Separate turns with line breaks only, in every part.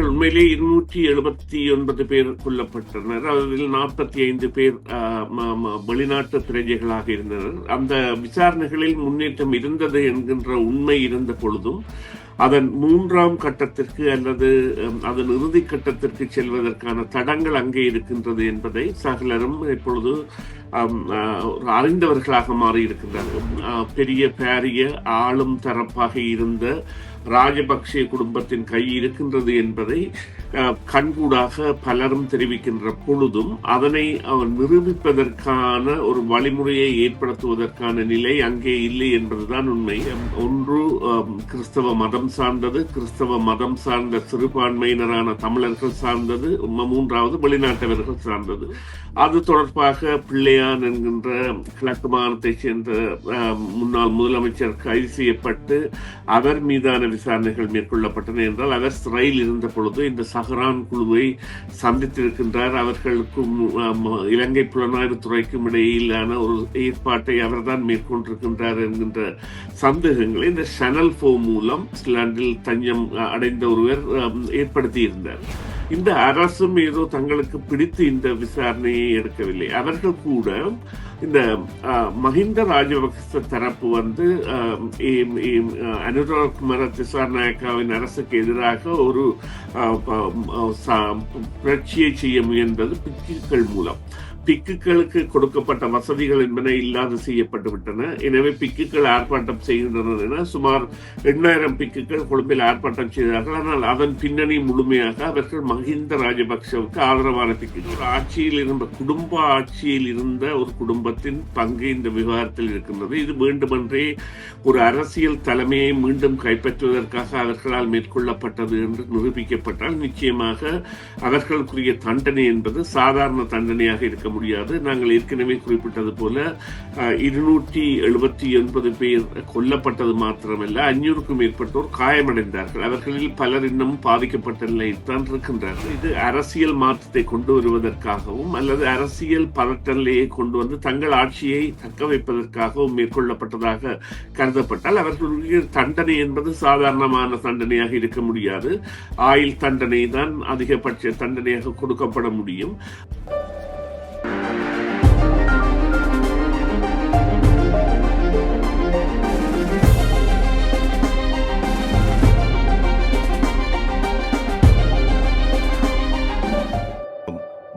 உண்மையிலே 279 பேர் கொல்லப்பட்டனர். அதில் 45 பேர் வெளிநாட்டு பிரஜைகளாக இருந்தனர். அந்த விசாரணைகளில் முன்னேற்றம் இருந்தது என்கின்ற உண்மை இருந்த பொழுதும் அதன் 3ஆம் கட்டத்திற்கு அல்லது அதன் இறுதி கட்டத்திற்கு செல்வதற்கான தடங்கள் அங்கே இருக்கின்றது என்பதை சகலரும் இப்பொழுது அறிந்தவர்களாக மாறியிருக்கின்றார்கள். பெரிய பாரிய ஆளும் தரப்பாக இருந்த ராஜபக்சே குடும்பத்தின் கை இருக்கின்றது என்பதை கண்கூடாக பலரும் தெரிவிக்கின்ற பொழுதும் அதனை நிரூபிப்பதற்கான ஒரு வழிமுறையை ஏற்படுத்துவதற்கான நிலை அங்கே இல்லை என்பதுதான் உண்மை. ஒன்று கிறிஸ்தவ மதம் சார்ந்தது, கிறிஸ்தவ மதம் சார்ந்த சிறுபான்மையினரான தமிழர்கள் சார்ந்தது, 3வது வெளிநாட்டவர்கள் சார்ந்தது. அது தொடர்பாக பிள்ளையான் என்கின்ற கிழக்கு மாகாணத்தைச் சேர்ந்த முன்னாள் முதலமைச்சர் கைது செய்யப்பட்டு அவர் மீதான விசாரணைகள் மேற்கொள்ளப்பட்டன என்றால் அவர் சிறையில் இருந்த பொழுது இந்த சஹரான் குழுவை சந்தித்திருக்கின்றார். அவர்களுக்கும் இலங்கை புலனாய்வு துறைக்கும் இடையிலான ஒரு ஏற்பாட்டை அவர்தான் மேற்கொண்டிருக்கின்றார் என்கின்ற சந்தேகங்களை இந்த சேனல் 4 மூலம் ஸ்லாண்டில் தஞ்சம் அடைந்த ஒருவர் ஏற்படுத்தியிருந்தார். இந்த அரசும் ஏதோ தங்களுக்கு பிடித்து இந்த விசாரணையை எடுக்கவில்லை. அவர்கள் கூட இந்த மஹிந்த ராஜபக்ச தரப்பு அனுராக் குமார திசாநாயக்காவின் அரசுக்கு எதிராக ஒரு புரட்சியை செய்ய முயன்றது பிக்குகள் மூலம். பிக்குகளுக்கு கொடுக்கப்பட்ட வசதிகள் என்பன இல்லாது செய்யப்பட்டு விட்டன. எனவே பிக்குகள் ஆர்ப்பாட்டம் செய்கின்றனர் என சுமார் 8000 பிக்குகள் கொழும்பில் ஆர்ப்பாட்டம் செய்தார்கள். ஆனால் அதன் பின்னணி முழுமையாக அவர்கள் மஹிந்த ராஜபக்சவுக்கு ஆதரவான பிக்குகள். ஆட்சியில் இருந்த குடும்ப ஆட்சியில் இருந்த ஒரு குடும்பத்தின் பங்கு இந்த விவகாரத்தில் இருக்கின்றது. இது வேண்டுமென்றே ஒரு அரசியல் தலைமையை மீண்டும் கைப்பற்றுவதற்காக அவர்களால் மேற்கொள்ளப்பட்டது என்று நிரூபிக்கப்பட்டால் நிச்சயமாக அவர்களுக்குரிய தண்டனை என்பது சாதாரண தண்டனையாக இருக்க முடியாது. நாங்கள் ஏற்கனவே குறிப்பிட்டது போல 279 பேர் கொல்லப்பட்டது மாத்திரமல்ல, 500க்கும் மேற்பட்டோர் காயமடைந்தார்கள். அவர்களில் பலர் இன்னும் பாதிக்கப்பட்ட நிலையில் தான் இருக்கின்றார்கள். இது அரசியல் மாற்றத்தை கொண்டு வருவதற்காகவும் அல்லது அரசியல் பதட்ட நிலையை கொண்டு வந்து தங்கள் ஆட்சியை தக்க வைப்பதற்காகவும் மேற்கொள்ளப்பட்டதாக கருதப்பட்டால் அவர்களுடைய தண்டனை என்பது சாதாரணமான தண்டனையாக இருக்க முடியாது. ஆயுள் தண்டனை தான் அதிகபட்ச தண்டனையாக கொடுக்கப்பட முடியும்.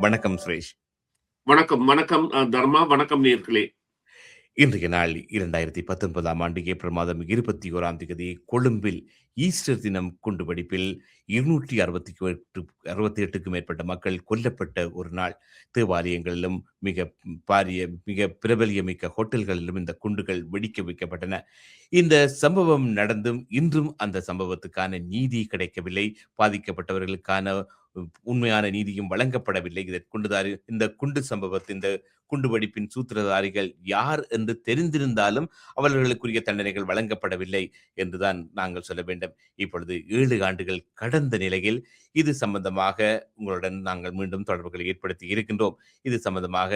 வணக்கம் சுரேஷ்.
வணக்கம் தர்மா. வணக்கம் நேயர்களே.
இன்றைய நாள் 2019ஆம் ஆண்டு ஏப்ரல் மாதம் 21ஆம் தேதி கொழும்பில் ஈஸ்டர் தினம் குண்டுவெடிப்பில் 268க்கும் மேற்பட்ட மக்கள் கொல்லப்பட்ட ஒரு நாள். தேவாலயங்களிலும் மிக பிரபல்யமிக்க ஹோட்டல்களிலும் இந்த குண்டுகள் வெடிக்க வைக்கப்பட்டன. இந்த சம்பவம் நடந்தும் இன்றும் அந்த சம்பவத்துக்கான நீதி கிடைக்கவில்லை. பாதிக்கப்பட்டவர்களுக்கான உண்மையான நீதியும் வழங்கப்படவில்லை. இந்த குண்டு சம்பவத்தின் இந்த குண்டுவெடிப்பின் சூத்திரதாரிகள் யார் என்று தெரிந்திருந்தாலும் அவர்களுக்குரிய தண்டனைகள் வழங்கப்படவில்லை என்றுதான் நாங்கள் சொல்ல வேண்டும். இப்பொழுது 7 ஆண்டுகள் கடந்த நிலையில் இது சம்பந்தமாக உங்களுடன் நாங்கள் மீண்டும் தொடர்புகளை ஏற்படுத்தி இருக்கின்றோம். இது சம்பந்தமாக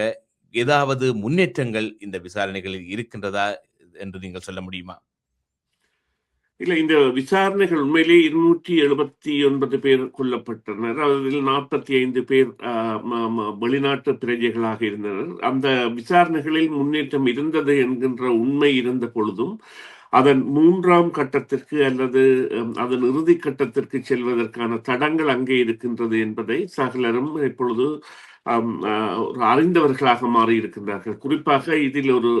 ஏதாவது முன்னேற்றங்கள் இந்த விசாரணைகளில் இருக்கின்றதா என்று நீங்கள் சொல்ல முடியுமா?
இல்ல, இந்த விசாரணைகள் உண்மையிலே 279 பேர் கொல்லப்பட்டனர். அதில் 45 பேர் வெளிநாட்டு பிரஜைகளாக இருந்தனர். அந்த விசாரணைகளில் முன்னேற்றம் இருந்தது என்கின்ற உண்மை இருந்த பொழுதும் அதன் 3ஆம் கட்டத்திற்கு அல்லது அதன் இறுதி கட்டத்திற்கு செல்வதற்கான தடங்கள் அங்கே இருக்கின்றது என்பதை சகலரும் இப்பொழுது அறிந்தவர்களாக மாறியிருக்கின்றார்கள். குறிப்பாக இதில் ஒரு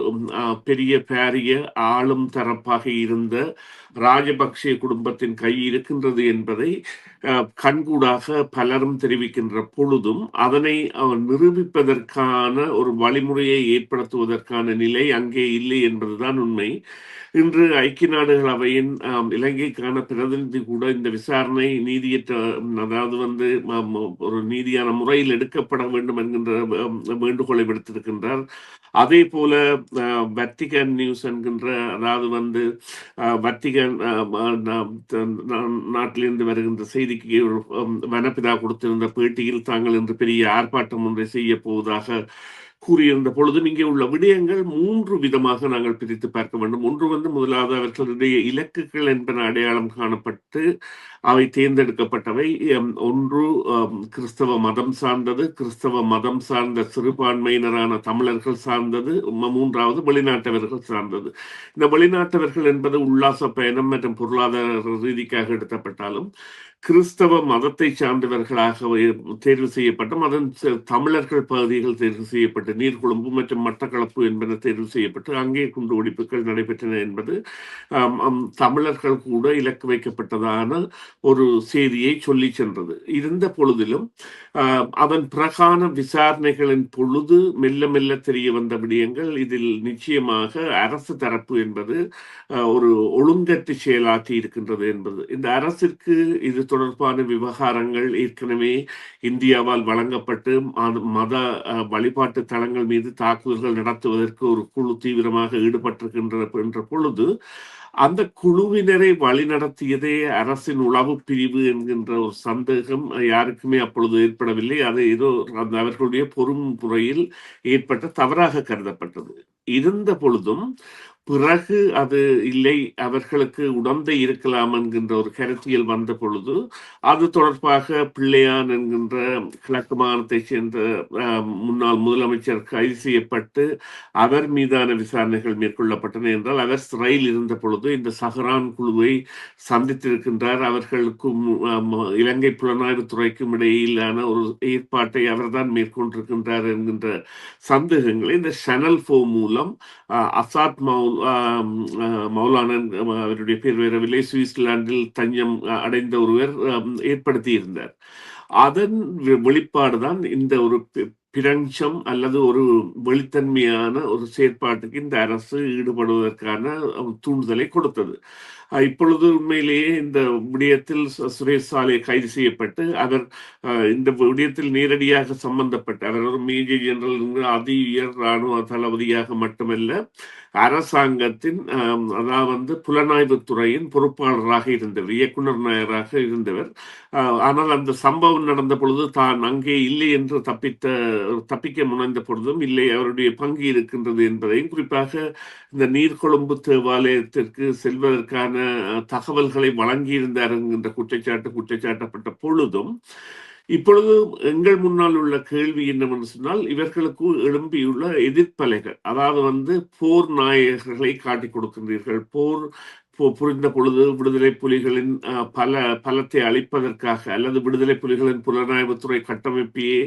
பெரிய பாரிய ஆளும் தரப்பாக இருந்த ராஜபக்சே குடும்பத்தின் கை இருக்கின்றது என்பதை கண்கூடாக பலரும் தெரிவிக்கின்ற பொழுதும் அதனை நிரூபிப்பதற்கான ஒரு வழிமுறையை ஏற்படுத்துவதற்கான நிலை அங்கே இல்லை என்பதுதான் உண்மை. இன்று ஐக்கிய நாடுகள் அவையின் இலங்கைக்கான பிரதிநிதி கூட இந்த விசாரணை நீதியற்ற, அதாவது ஒரு நீதியான முறையில் எடுக்கப்பட வேண்டும் என்கின்ற வேண்டுகோளை விடுத்திருக்கின்றார். அதே போல வத்திகன் நியூஸ் என்கின்ற, அதாவது வத்திகன் நாட்டிலிருந்து வருகின்ற செய்திக்கு வனப்பிதா கொடுத்திருந்த பேட்டியில் தாங்கள் இன்று பெரிய ஆர்ப்பாட்டம் ஒன்றை செய்ய போவதாக கூறியிருந்த பொழுதும் இங்கே உள்ள விடயங்கள் 3 விதமாக நாங்கள் பிரித்து பார்க்க வேண்டும். ஒன்று முதலாவது அவர்களுடைய இலக்குகள் என்பன அடையாளம் காணப்பட்டு அவை தேர்ந்தெடுக்கப்பட்டவை. ஒன்று கிறிஸ்தவ மதம் சார்ந்தது, கிறிஸ்தவ மதம் சார்ந்த சிறுபான்மையினரான தமிழர்கள் சார்ந்தது, 3வது வெளிநாட்டவர்கள் சார்ந்தது. இந்த வெளிநாட்டவர்கள் என்பது உல்லாச பயணம் மற்றும் பொருளாதார ரீதிக்காக எடுக்கப்பட்டாலும் கிறிஸ்தவ மதத்தை சார்ந்தவர்களாக தேர்வு செய்யப்பட்டும் அதன் தமிழர்கள் பகுதிகள் தேர்வு செய்யப்பட்டு நீர்கொழும்பு மற்றும் மட்டக்களப்பு என்பன தேர்வு செய்யப்பட்டு அங்கே குண்டு வெடிப்புகள் நடைபெற்றன என்பது தமிழர்கள் கூட இலக்கு வைக்கப்பட்டதான ஒரு செய்தியை சொல்லி சென்றது. இருந்த பொழுதிலும் அதன் பிரகான விசாரணைகளின் பொழுது மெல்ல மெல்ல தெரிய வந்த விடயங்கள் இதில் நிச்சயமாக அரசு தரப்பு என்பது ஒரு ஒழுங்கற்று செயலாற்றி இருக்கின்றது என்பது. இந்த அரசிற்கு இது தொடர்பான விவகாரங்கள் ஏற்கனவே இந்தியாவால் வழங்கப்பட்டு மத வழிபாட்டு தலங்கள் மீது தாக்குதல்கள் நடத்துவதற்கு ஒரு குழு தீவிரமாக ஈடுபட்டிருக்கின்ற என்ற பொழுது அந்த குழுவினரை வழிநடத்தியதே அரசின் உளவு பிரிவு என்கின்ற ஒரு சந்தேகம் யாருக்குமே அப்பொழுது ஏற்படவில்லை. அது ஏதோ அவர்களுடைய பொறுமுறையில் ஏற்பட்ட தவறாக கருதப்பட்டது. இருந்த பொழுதும் பிறகு அது இல்லை, அவர்களுக்கு உடந்தை இருக்கலாம் என்கின்ற ஒரு கருத்தியல் வந்த பொழுது அது தொடர்பாக பிள்ளையான் என்கின்ற கிழக்கு மாகாணத்தைச் சேர்ந்த முன்னாள் முதலமைச்சர் கைது செய்யப்பட்டு அவர் மீதான விசாரணைகள் மேற்கொள்ளப்பட்டன. என்றால் அவர் சிறையில் இருந்த பொழுது இந்த சஹரான் குழுவை சந்தித்திருக்கின்றார். அவர்களுக்கும் இலங்கை புலனாய்வு துறைக்கும் இடையிலான ஒரு ஏற்பாட்டை அவர்தான் மேற்கொண்டிருக்கின்றார் என்கின்ற சந்தேகங்களை இந்த சேனல் 4 மூலம் அசாத் மௌலானன், அவருடைய பேர் வரவில்லை, சுவிட்சர்லாந்தில் தஞ்சம் அடைந்த ஒருவர் ஏற்படுத்தி இருந்தார். அதன் வெளிப்பாடுதான் இந்த ஒரு பிரஞ்சம் அல்லது ஒரு வெளித்தன்மையான ஒரு செயற்பாட்டுக்கு இந்த அரசு ஈடுபடுவதற்கான தூண்டுதலை கொடுத்தது. இப்பொழுது உண்மையிலேயே இந்த விடயத்தில் சுரேஷ் சாலே கைது செய்யப்பட்டு அவர் இந்த விடயத்தில் நேரடியாக சம்பந்தப்பட்ட அவர் ஒரு மேஜர் ஜெனரல் அதி உயர் இராணுவ தளபதியாக மட்டுமல்ல அரசாங்கத்தின் அதாவது புலனாய்வு துறையின் பொறுப்பாளராக இருந்தவர், இயக்குனர் நாயராக இருந்தவர். ஆனால் அந்த சம்பவம் நடந்த பொழுது தான் அங்கே இல்லை என்று தப்பிக்க முனைந்த பொழுதும் இல்லை, அவருடைய பங்கு இருக்கின்றது என்பதையும் குறிப்பாக இந்த நீர்கொழும்பு தேவாலயத்திற்கு செல்வதற்கான தகவல்களை வழங்கியிருந்தார் என்கின்ற குற்றச்சாட்டப்பட்ட பொழுதும் இப்பொழுது எங்கள் முன்னால் உள்ள கேள்வி என்னவென்று சொன்னால் இவர்களுக்கு எழும்பியுள்ள எதிர்ப்பலைகள், அதாவது போர் நாயகர்களை காட்டிக் கொடுக்கின்றீர்கள், போர் புரிந்த பொழுது விடுதலை புலிகளின் பலத்தை அளிப்பதற்காக அல்லது விடுதலை புலிகளின் புலனாய்வுத்துறை கட்டமைப்பையே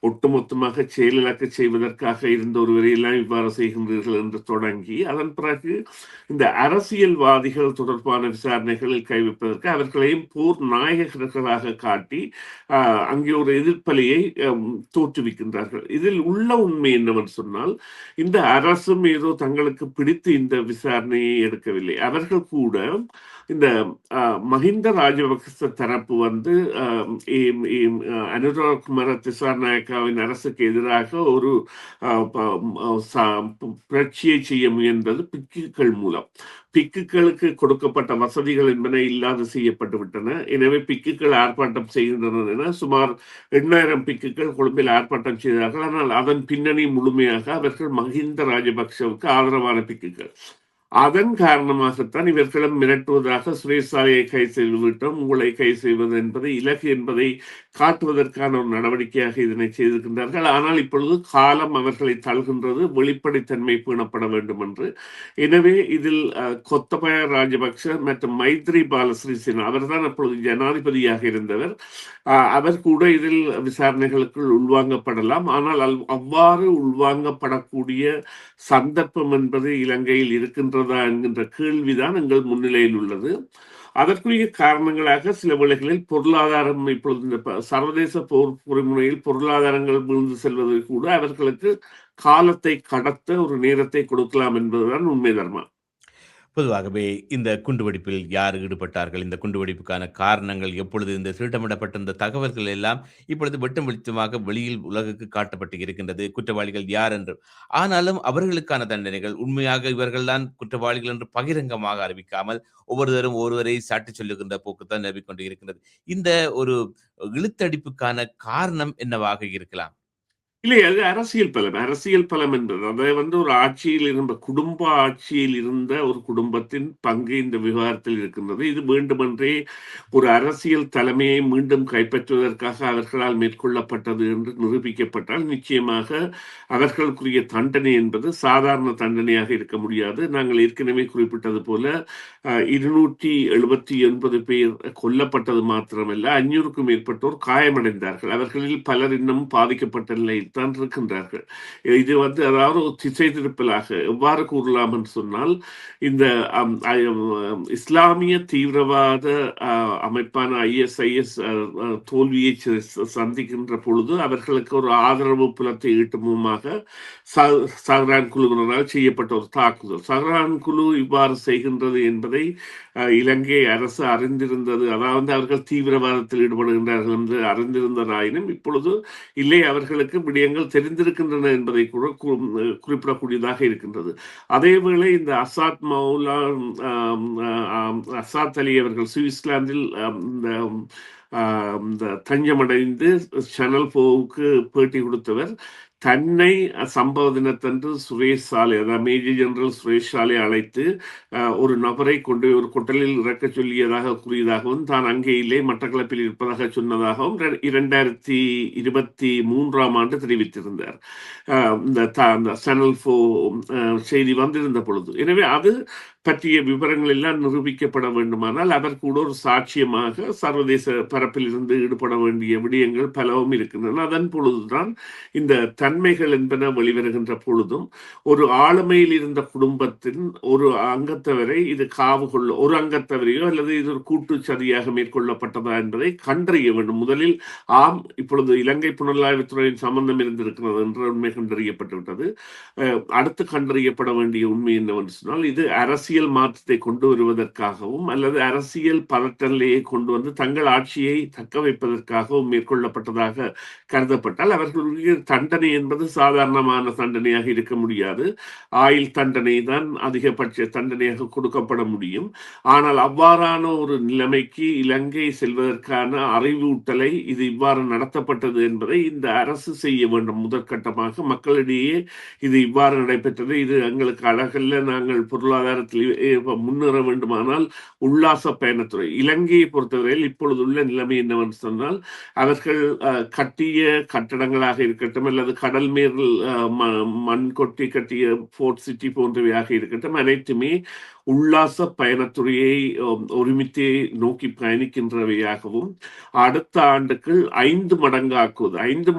ஒட்டுமொத்தமாக செயலிழக்க செய்வதற்காக இருந்த ஒருவரையெல்லாம் இவ்வாறு செய்கின்றீர்கள் என்று தொடங்கி அதன் பிறகு இந்த அரசியல்வாதிகள் தொடர்பான விசாரணைகளில் கைவிப்பதற்கு அவர்களையும் போர் நாயகர்களாக காட்டி அங்கே ஒரு எதிர்ப்பலையை தோற்றுவிக்கின்றார்கள். இதில் உள்ள உண்மை என்னவென்று சொன்னால் இந்த அரசும் ஏதோ தங்களுக்கு பிடித்து இந்த விசாரணையை எடுக்கவில்லை. அவர்கள் கூட இந்த மஹிந்த ராஜபக்ச தரப்பு அனுராக் குமார திசாநாயக்காவின் அரசுக்கு எதிராக ஒரு புரட்சியை செய்ய முயன்றது பிக்குகள் மூலம். பிக்குகளுக்கு கொடுக்கப்பட்ட வசதிகள் என்பன இல்லாது செய்யப்பட்டு விட்டன. எனவே பிக்குகள் ஆர்ப்பாட்டம் செய்கின்றனர் என சுமார் 8,000 பிக்குகள் கொழும்பில் ஆர்ப்பாட்டம் செய்தார்கள். ஆனால் அதன் பின்னணி முழுமையாக அவர்கள் மஹிந்த ராஜபக்சவுக்கு ஆதரவான பிக்குகள். அதன் காரணமாகத்தான் இவர்களும் மிரட்டுவதாக சுரேஷ் சாலையை கை செய்துவிட்டோம், உங்களை கை செய்வது என்பதை இலக்கு என்பதை காட்டுவதற்கான ஒரு நடவடிக்கையாக இதனை செய்திருக்கின்றார்கள். ஆனால் இப்பொழுது காலம் அவர்களை தள்ளுகின்றது, வெளிப்படைத்தன்மை பேணப்பட வேண்டும் என்று. எனவே இதில் கொத்தபய ராஜபக்ஷ மற்றும் மைத்ரி பாலசிறிசேனா அவர்தான் அப்பொழுது ஜனாதிபதியாக இருந்தவர், அவர் கூட இதில் விசாரணைகளுக்குள் உள்வாங்கப்படலாம். ஆனால் அவ்வாறு உள்வாங்கப்படக்கூடிய சந்தர்ப்பம் என்பது இலங்கையில் இருக்கின்றதா என்கின்ற கேள்விதான் எங்கள் முன்னிலையில் உள்ளது. அதற்குரிய காரணங்களாக சில வேளைகளில் பொருளாதாரம், இப்பொழுது இந்த சர்வதேச போர் பொறிமுறையில் பொருளாதாரங்கள் விழுந்து செல்வது கூட அவர்களுக்கு காலத்தை கடத்த ஒரு நேரத்தை கொடுக்கலாம் என்பதுதான் உண்மை தர்மா.
பொதுவாகவே இந்த குண்டுவெடிப்பில் யார் ஈடுபட்டார்கள், இந்த குண்டுவெடிப்புக்கான காரணங்கள், எப்பொழுது இந்த திட்டமிடப்பட்ட இந்த தகவல்கள் எல்லாம் இப்பொழுது வெட்டம் வெளிச்சமாக வெளியில் உலகுக்கு காட்டப்பட்டு இருக்கின்றது, குற்றவாளிகள் யார் என்று. ஆனாலும் அவர்களுக்கான தண்டனைகள் உண்மையாக இவர்கள்தான் குற்றவாளிகள் என்று பகிரங்கமாக அறிவிக்காமல் ஒவ்வொருவரும் ஒருவரை சாட்டி சொல்லுகின்ற போக்குத்தான் நிரப்பிக்கொண்டு இருக்கின்றது. இந்த ஒரு இழுத்தடிப்புக்கான காரணம் என்னவாக இருக்கலாம்?
இல்லை, அது அரசியல் பலம். அரசியல் பலம் என்பது அதை ஒரு ஆட்சியில் இருந்த குடும்ப ஆட்சியில் இருந்த ஒரு குடும்பத்தின் பங்கு இந்த விவகாரத்தில் இருக்கின்றது. இது வேண்டுமென்றே ஒரு அரசியல் தலைமையை மீண்டும் கைப்பற்றுவதற்காக அவர்களால் மேற்கொள்ளப்பட்டது என்று நிரூபிக்கப்பட்டால், நிச்சயமாக அவர்களுக்குரிய தண்டனை என்பது சாதாரண தண்டனையாக இருக்க முடியாது. நாங்கள் ஏற்கனவே குறிப்பிட்டது போல 279 பேர் கொல்லப்பட்டது மாத்திரமல்ல, 500க்கும் மேற்பட்டோர் காயமடைந்தார்கள். அவர்களில் பலர் இன்னும் பாதிக்கப்பட்ட நிலையில் தான் இருக்கின்றார்கள். இது அதாவது ஒரு திசை திருப்பலாக எவ்வாறு கூறலாம் என்று சொன்னால், இந்த இஸ்லாமிய தீவிரவாத அமைப்பான ISIS தோல்வியை சந்திக்கின்ற பொழுது அவர்களுக்கு ஒரு ஆதரவு புலத்தை ஈட்டும் முகமாக சஹ்ரான் குழுவினரால் செய்யப்பட்ட ஒரு தாக்குதல். சஹ்ரான் குழு இவ்வாறு செய்கின்றது என்பதை இலங்கை அரசு அறிந்திருந்தது. அதாவது அவர்கள் தீவிரவாதத்தில் ஈடுபடுகின்றார்கள் என்று அறிந்திருந்ததாயினும் இப்பொழுது இல்லை, அவர்களுக்கு விடயங்கள் தெரிந்திருக்கின்றன என்பதை கூட குறிப்பிடக்கூடியதாக இருக்கின்றது. அதேவேளை இந்த அசாத் மௌலா அசாத் அலி அவர்கள் சுவிட்சர்லாந்தில் இந்த தஞ்சமடைந்து சேனல் 4க்கு பேட்டி கொடுத்தவர் தன்னை சம்பவ தினத்தன்று சுரேஷ் சாலை, அதாவது மேஜர் ஜெனரல் சுரேஷ் சாலை அழைத்து ஒரு நபரை கொண்டு ஒரு கொட்டலில் இறக்க சொல்லியதாக கூறியதாகவும், தான் அங்கே இல்லை மட்டக்களப்பில் இருப்பதாக சொன்னதாகவும் 2023ஆம் ஆண்டு தெரிவித்திருந்தார். இந்த சேனல் 4 செய்தி வந்திருந்த பொழுது. எனவே அது பற்றிய விவரங்கள் எல்லாம் நிரூபிக்கப்பட வேண்டுமானால் அவர் கூட ஒரு சாட்சியமாக சர்வதேச பரப்பில் இருந்து ஈடுபட வேண்டிய விடயங்கள் பலவும் இருக்கின்றன. அதன் பொழுதுதான் இந்த தன்மைகள் என்பன வெளிவருகின்ற பொழுதும் ஒரு ஆளுமையில் இருந்த குடும்பத்தின் ஒரு அங்கத்தவரை இது காவு கொள்ள, ஒரு அங்கத்தவரையோ அல்லது இது ஒரு கூட்டு சதியாக மேற்கொள்ளப்பட்டதா என்பதை கண்டறிய வேண்டும். முதலில் ஆம், இப்பொழுது இலங்கை புலனாய்வுத்துறையின் சம்பந்தம் இருந்திருக்கிறது என்ற உண்மை கண்டறியப்பட்டுவிட்டது. அடுத்து கண்டறியப்பட வேண்டிய உண்மை என்னவென்று சொன்னால், இது அரசியல் மாற்றத்தை கொண்டு வருவதற்காகவும் அல்லது அரசியல் பதட்டநிலையை கொண்டு வந்து தங்கள் ஆட்சியை தக்க வைப்பதற்காகவும் மேற்கொள்ளப்பட்டதாக கருதப்பட்டால் அவர்களுடைய தண்டனை என்பது சாதாரணமான தண்டனையாக இருக்க முடியாது. ஆயுள் தண்டனை தான் அதிகபட்ச தண்டனையாக கொடுக்கப்பட முடியும். ஆனால் அவ்வாறான ஒரு நிலைமைக்கு இலங்கை செல்வதற்கான அறிவூட்டலை இது இவ்வாறு நடத்தப்பட்டது என்பதை இந்த அரசு செய்ய வேண்டும். முதற்கட்டமாக மக்களிடையே இது இவ்வாறு நடைபெற்றது, இது எங்களுக்கு அழகல்ல, நாங்கள் பொருளாதாரத்தில் முன்னேற வேண்டுமானால் உல்லாச பயணத்துறை இலங்கையை பொறுத்தவரையில் இப்பொழுது உள்ள நிலைமை என்னவென்று சொன்னால், அவர்கள் கட்டிய கட்டடங்களாக இருக்கட்டும் அல்லது கடல் மேல் மண் கொட்டி கட்டிய போர்ட் சிட்டி போன்றவையாக இருக்கட்டும், அனைத்துமே உல்லாச பயணத்துறையை ஒருமித்தே நோக்கி பயணிக்கின்றவையாகவும், அடுத்த ஆண்டுக்கு 5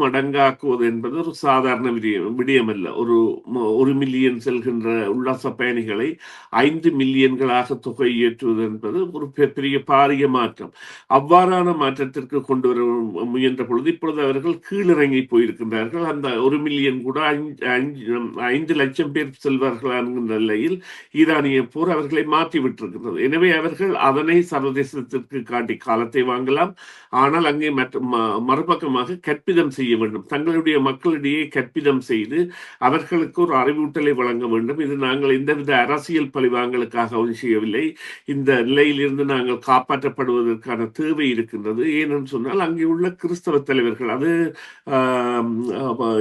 மடங்காக்குவது என்பது ஒரு சாதாரண விடயம் அல்ல. ஒரு மில்லியன் செல்கின்ற உல்லாச பயணிகளை 5 மில்லியன்களாக தொகை ஏற்றுவது என்பது ஒரு பெரிய பாரிய மாற்றம். அவ்வாறான மாற்றத்திற்கு கொண்டு வர முயன்ற பொழுது இப்பொழுது அவர்கள் கீழிறங்கி போயிருக்கின்றார்கள். அந்த 1 மில்லியன் கூட 5 லட்சம் பேர் செல்வார்கள் என்கின்ற நிலையில் ஈரானிய போர் அவர்களை மாற்றி விட்டிருக்கிறது. எனவே அவர்கள் அதனை சர்வதேசத்திற்கு காட்டி காலத்தை வாங்கலாம். ஆனால் அங்கே மறுபக்கமாக கற்பிதம் செய்ய வேண்டும். தங்களுடைய மக்களிடையே கற்பிதம் செய்து அவர்களுக்கு ஒரு அறிவூட்டலை வழங்க வேண்டும். இது நாங்கள் எந்தவித அரசியல் பழிவாங்கலுக்காகவும் செய்யவில்லை. இந்த நிலையிலிருந்து நாங்கள் காப்பாற்றப்படுவதற்கான தேவை இருக்கின்றது. ஏனென்று சொன்னால் அங்கே உள்ள கிறிஸ்தவ தலைவர்கள், அது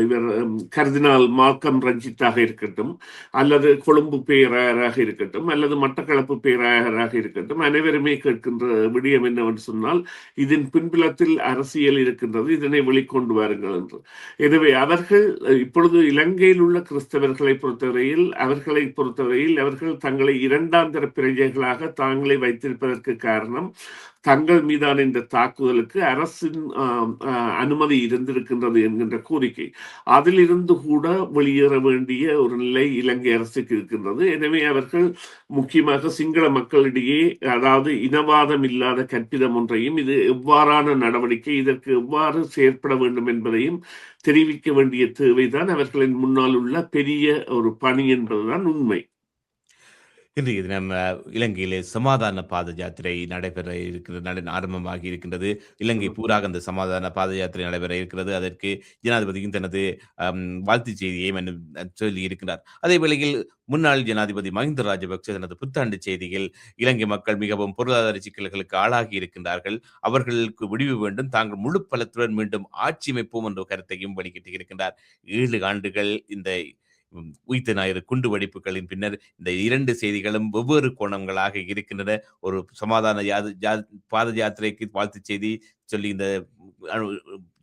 இவர் கர்தினால் மால்கம் ரஞ்சித்தாக இருக்கட்டும் அல்லது கொழும்பு பேராயராக இருக்கட்டும் அல்லது மட்டக்களப்பு பேராயராக இருக்கட்டும், அனைவருமே கேட்கின்ற விடயம் என்னவென்று சொன்னால், இதன் பின்புலத்தில் அரசியல் இருக்கின்றது, இதனை வெளிக்கொண்டு வாருங்கள் என்று. எனவே அவர்கள் இப்பொழுது இலங்கையில் உள்ள கிறிஸ்தவர்களை பொறுத்தவரையில் அவர்கள் தங்களை 2ஆம் தர பிரஜைகளாக தாங்களே வைத்திருப்பதற்கு காரணம், தங்கள் மீதான இந்த தாக்குதலுக்கு அரசின் அனுமதி இருந்திருக்கின்றது என்கின்ற கோரிக்கை. அதிலிருந்து கூட வெளியேற வேண்டிய ஒரு நிலை இலங்கை அரசுக்கு இருக்கின்றது. எனவே அவர்கள் முக்கியமாக சிங்கள மக்களிடையே, அதாவது இனவாதம் இல்லாத கற்பிதம் ஒன்றையும், இது எவ்வாறான நடவடிக்கை, இதற்கு எவ்வாறு செயற்பட வேண்டும் என்பதையும் தெரிவிக்க வேண்டிய தேவைதான் அவர்களின் முன்னால் உள்ள பெரிய ஒரு பணி என்பதுதான் உண்மை.
இன்றைய தினம் இலங்கையிலே சமாதான பாத யாத்திரை நடைபெற இருக்கிறது, ஆரம்பமாகி இருக்கின்றது. இலங்கை பூராக அந்த சமாதான பாத யாத்திரை நடைபெற இருக்கிறது. அதற்கு ஜனாதிபதியும் தனது வாழ்த்துச் செய்தியை சொல்லி இருக்கிறார். அதே வேளையில் முன்னாள் ஜனாதிபதி மஹிந்த ராஜபக்ச தனது புத்தாண்டு செய்தியில் இலங்கை மக்கள் மிகவும் பொருளாதார சிக்கல்களுக்கு ஆளாகி இருக்கின்றார்கள், அவர்களுக்கு விடிவு வேண்டும், தாங்கள் முழு பலத்துடன் மீண்டும் ஆட்சி அமைப்போம் என்ற கருத்தையும் வெளியிட்டு இருக்கின்றார். 7 ஆண்டுகள் இந்த உயிர்த்த ஞாயிறு குண்டு வெடிப்புகளின் பின்னர் இந்த 2 செய்திகளும் வெவ்வேறு கோணங்களாக இருக்கின்றன. ஒரு சமாதான பாத யாத்திரைக்கு வாழ்த்துச் செய்தி சொல்லி இந்த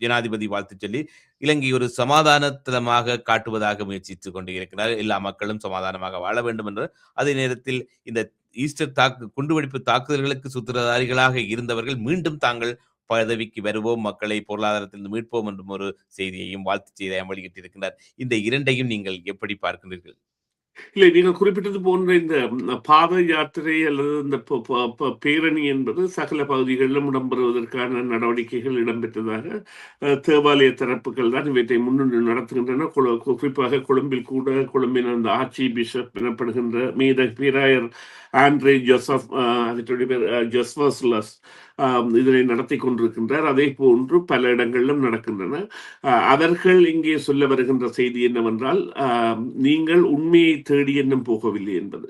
ஜனாதிபதி வாழ்த்து சொல்லி இலங்கை ஒரு சமாதானத்தலமாக காட்டுவதாக முயற்சித்துக் கொண்டு இருக்கிறார். எல்லா மக்களும் சமாதானமாக வாழ வேண்டும் என்று. அதே நேரத்தில் இந்த ஈஸ்டர் குண்டுவெடிப்பு தாக்குதல்களுக்கு சூத்திரதாரிகளாக இருந்தவர்கள் மீண்டும் தாங்கள் பதவிக்கு வருவோம், மக்களை பொருளாதாரத்திலிருந்து மீட்போம் என்றும் ஒரு செய்தியையும் வாழ்த்து செய்தியையும் வெளியிட்டிருக்கிறார். இந்த 2ஐயும் நீங்கள் எப்படி பார்க்கிறீர்கள்?
இல்லை, நீங்கள் குறிப்பிட்டது போன்ற இந்த பாத யாத்திரை அல்லது இந்த பேரணி என்பது சகல பகுதிகளிலும் இடம்பெறுவதற்கான நடவடிக்கைகள் இடம்பெற்றதாக தேவாலய தரப்புகள் தான் இவற்றை முன்னின்று நடத்துகின்றன. குறிப்பாக கொழும்பில் கூட கொழும்பின் அந்த ஆர்ச்சி பிஷப் எனப்படுகின்ற பேராயர் ஆண்ட்ரே ஜோசபஸ் இதனை நடத்தி கொண்டிருக்கின்றார். அதே போன்று பல இடங்களிலும் நடக்கின்றன. அவர்கள் இங்கே சொல்ல வருகின்ற செய்தி என்னவென்றால், நீங்கள் உண்மையை தேடி என்னும் போகவில்லை என்பது.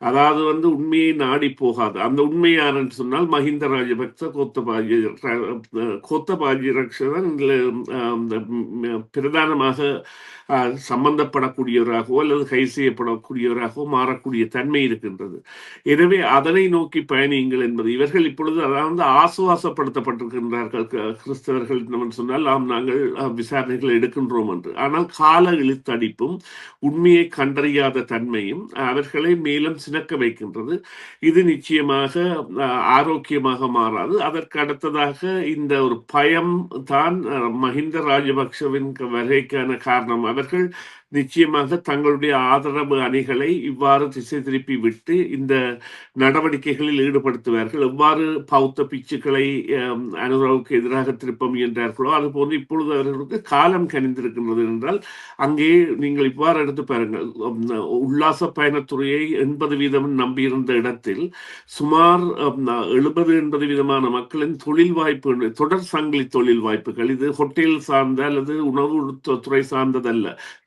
அதாவது உண்மையை நாடி போகாது. அந்த உண்மை யாருன்னு சொன்னால் மஹிந்த ராஜபக்ச, கோத்தபாஜி பிரதானமாக சம்பந்தப்படக்கூடியவராகவோ அல்லது கைது செய்யப்படக்கூடியவராகவோ மாறக்கூடிய தன்மை இருக்கின்றது. எனவே அதனை நோக்கி பயணியுங்கள் என்பது. இவர்கள் இப்பொழுது அதாவது ஆசுவாசப்படுத்தப்பட்டிருக்கின்றார்கள் கிறிஸ்தவர்கள் சொன்னால் நாங்கள் விசாரணைகள் எடுக்கின்றோம் என்று. ஆனால் கால இழுத்தடிப்பும் உண்மையை கண்டறியாத தன்மையும் அவர்களை மேலும் சினக்க வைக்கின்றது. இது நிச்சயமாக ஆரோக்கியமாக மாறாது. அதற்கு அடுத்ததாக இந்த ஒரு பயம் தான் மஹிந்த ராஜபக்சவின் வருகைக்கான காரணம். அவர்கள் நிச்சயமாக தங்களுடைய ஆதரவு அணிகளை இவ்வாறு திசை திருப்பி விட்டு இந்த நடவடிக்கைகளில் ஈடுபடுத்துவார்கள். எவ்வாறு பௌத்த பிச்சுக்களை அனுராவுக்கு எதிராக திருப்ப முயன்றார்களோ அதுபோன்று இப்பொழுது அவர்களுக்கு காலம் கனிந்திருக்கின்றது என்றால், அங்கே நீங்கள் இவ்வாறு எடுத்து பாருங்கள், உல்லாச பயணத்துறையை 80% நம்பியிருந்த இடத்தில் சுமார் 70-80% மக்களின் தொழில் வாய்ப்பு, தொடர் சங்கிலி தொழில் வாய்ப்புகள், இது ஹோட்டல் சார்ந்த அல்லது உணவு துறை சார்ந்ததல்ல,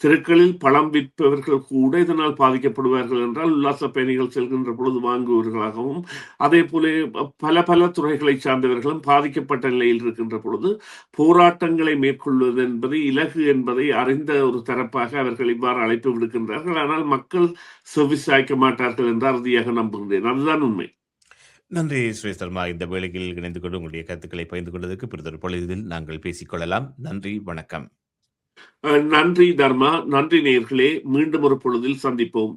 தெருக்களில் பழம் விற்பவர்கள் கூட இதனால் பாதிக்கப்படுவார்கள் என்றால் உல்லாச பயணிகள் செல்கின்ற பொழுது வாங்குவவர்களாகவும் அதே போல பல துறைகளை சார்ந்தவர்களும் பாதிக்கப்பட்ட நிலையில் இருக்கின்ற பொழுது போராட்டங்களை மேற்கொள்வது என்பது இலகு என்பதை அறிந்த ஒரு தரப்பாக அவர்கள் இவ்வாறு அழைப்பு விடுக்கின்றார்கள். ஆனால் மக்கள் செவிசாய்க்க மாட்டார்கள் என்று அறுதியாக நம்புகின்றேன். அதுதான் உண்மை.
நன்றி சுரேஷ் சர்மா. இந்த வேளையில் இணைந்து கொண்டு உங்களுடைய கருத்துக்களை பகிர்ந்து கொண்டதற்கு பிறகு பொழுதில் நாங்கள் பேசிக்கொள்ளலாம். நன்றி, வணக்கம்.
நன்றி தர்மா. நன்றி நேயர்களே. மீண்டும் ஒரு பொழுதில் சந்திப்போம்.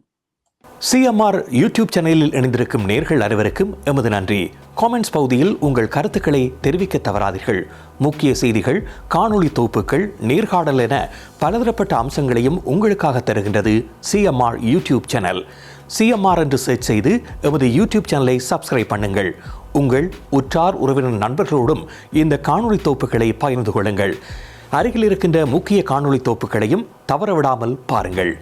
சிஎம்ஆர் யூடியூப் சேனலில் இணைந்திருக்கும் நேயர்கள் அனைவருக்கும் எமது நன்றி. காமெண்ட்ஸ் பகுதியில் உங்கள் கருத்துக்களை தெரிவிக்க தவறாதீர்கள். முக்கிய செய்திகள், காணொளி தொகுப்புகள், நேர்காணல் என பலதரப்பட்ட அம்சங்களையும் உங்களுக்காக தருகின்றது சிஎம்ஆர் யூடியூப் சேனல். சிஎம்ஆர் என்று சர்ச் செய்து எமது யூடியூப் சேனலை சப்ஸ்கிரைப் பண்ணுங்கள். உங்கள் உற்றார் உறவினர் நண்பர்களோடும் இந்த காணொளி தொகுப்புகளை பகிர்ந்து கொள்ளுங்கள். அருகில் இருக்கின்ற முக்கிய காணொளி தொகுப்புகளையும் தவறவிடாமல் பாருங்கள்.